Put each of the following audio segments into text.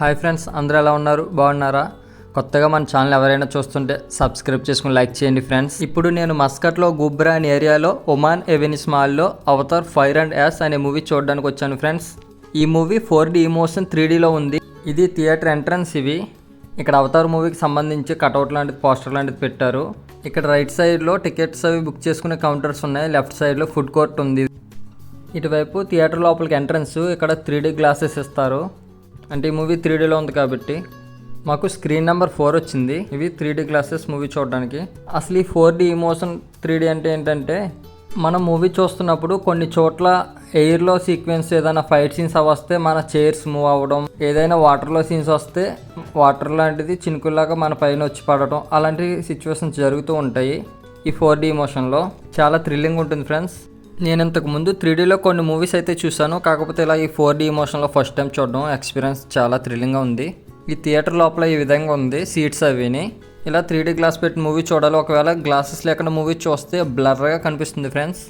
Hi friends, అందరూ ఎలా ఉన్నారు? బాగున్నారా? కొత్తగా మన ఛానల్ ఎవరైనా చూస్తుంటే సబ్స్క్రైబ్ చేసుకుని లైక్ చేయండి ఫ్రెండ్స్. ఇప్పుడు నేను మస్కట్లో గుబ్రా అనే ఏరియాలో ఒమాన్ ఎవెన్యూస్ మాల్లో అవతార్ ఫైర్ అండ్ యాస్ అనే మూవీ చూడడానికి వచ్చాను ఫ్రెండ్స్. ఈ మూవీ 4D ఇమోషన్ 3Dలో ఉంది. ఇది థియేటర్ ఎంట్రన్స్. ఇక్కడ అవతార్ మూవీకి సంబంధించి కటౌట్ లాంటిది, పోస్టర్ లాంటిది పెట్టారు. ఇక్కడ రైట్ సైడ్లో టికెట్స్ అవి బుక్ చేసుకునే కౌంటర్స్ ఉన్నాయి. లెఫ్ట్ సైడ్లో ఫుడ్ కోర్ట్ ఉంది. ఇటువైపు థియేటర్ లోపలికి ఎంట్రన్స్. ఇక్కడ 3D గ్లాసెస్ ఇస్తారు. అంటే ఈ మూవీ 3Dలో ఉంది కాబట్టి మాకు స్క్రీన్ నెంబర్ 4 వచ్చింది. ఇవి 3D గ్లాసెస్ మూవీ చూడడానికి. అసలు ఈ 4D ఇమోషన్ 3D అంటే ఏంటంటే, మనం మూవీ చూస్తున్నప్పుడు కొన్ని చోట్ల ఎయిర్లో సీక్వెన్స్ ఏదైనా ఫైట్ సీన్స్ వస్తే మన చైర్స్ మూవ్ అవ్వడం, ఏదైనా వాటర్లో సీన్స్ వస్తే వాటర్ లాంటిది చినుకుల్లాగా మన పైన వచ్చి పడటం, అలాంటి సిచ్యువేషన్స్ జరుగుతూ ఉంటాయి. ఈ 4D ఇమోషన్లో చాలా థ్రిల్లింగ్ ఉంటుంది ఫ్రెండ్స్. నేను ఇంతకు ముందు 3Dలో కొన్ని మూవీస్ అయితే చూశాను. కాకపోతే ఇలా ఈ 4D ఇమోషన్లో ఫస్ట్ టైం చూడడం ఎక్స్పీరియన్స్ చాలా థ్రిల్లింగ్గా ఉంది. ఈ థియేటర్ లోపల ఈ విధంగా ఉంది సీట్స్ అవిని. ఇలా 3D గ్లాస్ పెట్టి మూవీ చూడాలి. ఒకవేళ గ్లాసెస్ లేకుండా మూవీ చూస్తే బ్లర్గా కనిపిస్తుంది friends.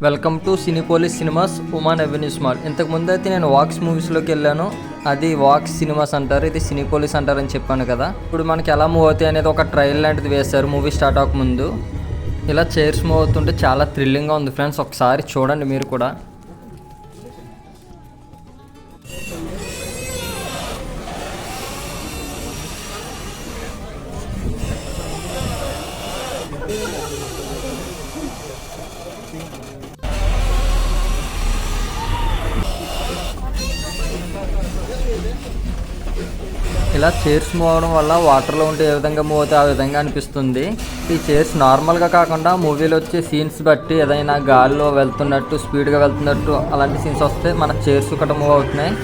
Welcome to Cinepolis Cinemas Oman Avenues Mall. ఇంతకుముందు అయితే నేను వాక్స్ మూవీస్లోకి వెళ్ళాను. అది వాక్స్ సినిమాస్ అంటారు, ఇది సినిపోలిస్ అంటారని చెప్పాను కదా. ఇప్పుడు మనకి ఎలా మూవ్ అవుతాయి అనేది ఒక ట్రయల్ లాంటిది వేశారు మూవీ స్టార్ట్ అవ్వకముందు. ఇలా చైర్స్ మూవ్ అవుతుంటే చాలా థ్రిల్లింగ్గా ఉంది ఫ్రెండ్స్. ఒకసారి చూడండి మీరు కూడా. ఇలా చైర్స్ మూవ్ అవడం వల్ల వాటర్లో ఉంటే ఏ విధంగా మూవ్ అవుతాయి ఆ విధంగా అనిపిస్తుంది. ఈ చైర్స్ నార్మల్గా కాకుండా మూవీలో వచ్చే సీన్స్ బట్టి ఏదైనా గాల్లో వెళ్తున్నట్టు, స్పీడ్గా వెళ్తున్నట్టు అలాంటి సీన్స్ వస్తే మన చైర్స్ కూడా మూవ్ అవుతున్నాయి.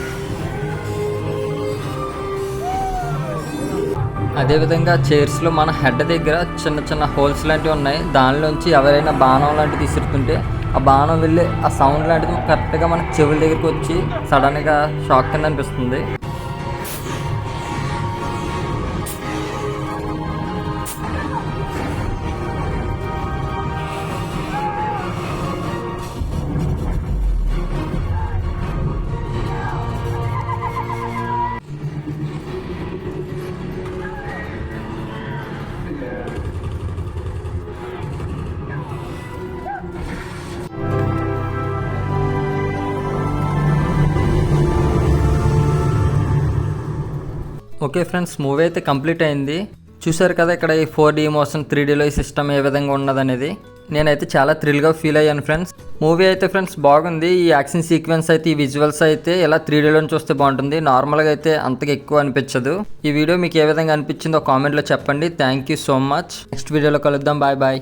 అదేవిధంగా చైర్స్లో మన హెడ్ దగ్గర చిన్న చిన్న హోల్స్ లాంటివి ఉన్నాయి. దానిలోంచి ఎవరైనా బాణం లాంటిది విసురుతుంటే ఆ బాణం వెళ్ళి ఆ సౌండ్ లాంటిది కరెక్ట్గా మన చెవుల దగ్గరికి వచ్చి సడన్గా షాక్ కింద అనిపిస్తుంది. ఓకే ఫ్రెండ్స్, మూవీ అయితే కంప్లీట్ అయింది. చూసారు కదా ఇక్కడ ఈ 4D ఇమోషన్ 3Dలో ఈ సిస్టమ్ ఏ విధంగా ఉన్నదనేది. నేనైతే చాలా థ్రిల్గా ఫీల్ అయ్యాను ఫ్రెండ్స్. మూవీ అయితే ఫ్రెండ్స్ బాగుంది. ఈ యాక్షన్ సీక్వెన్స్ అయితే, ఈ విజువల్స్ అయితే ఇలా 3Dలో చూస్తే బాగుంటుంది. నార్మల్గా అయితే అంతగా ఎక్కువ అనిపించదు. ఈ వీడియో మీకు ఏ విధంగా అనిపించిందో కామెంట్లో చెప్పండి. Thank you so much. Next వీడియోలో కలుద్దాం. Bye bye.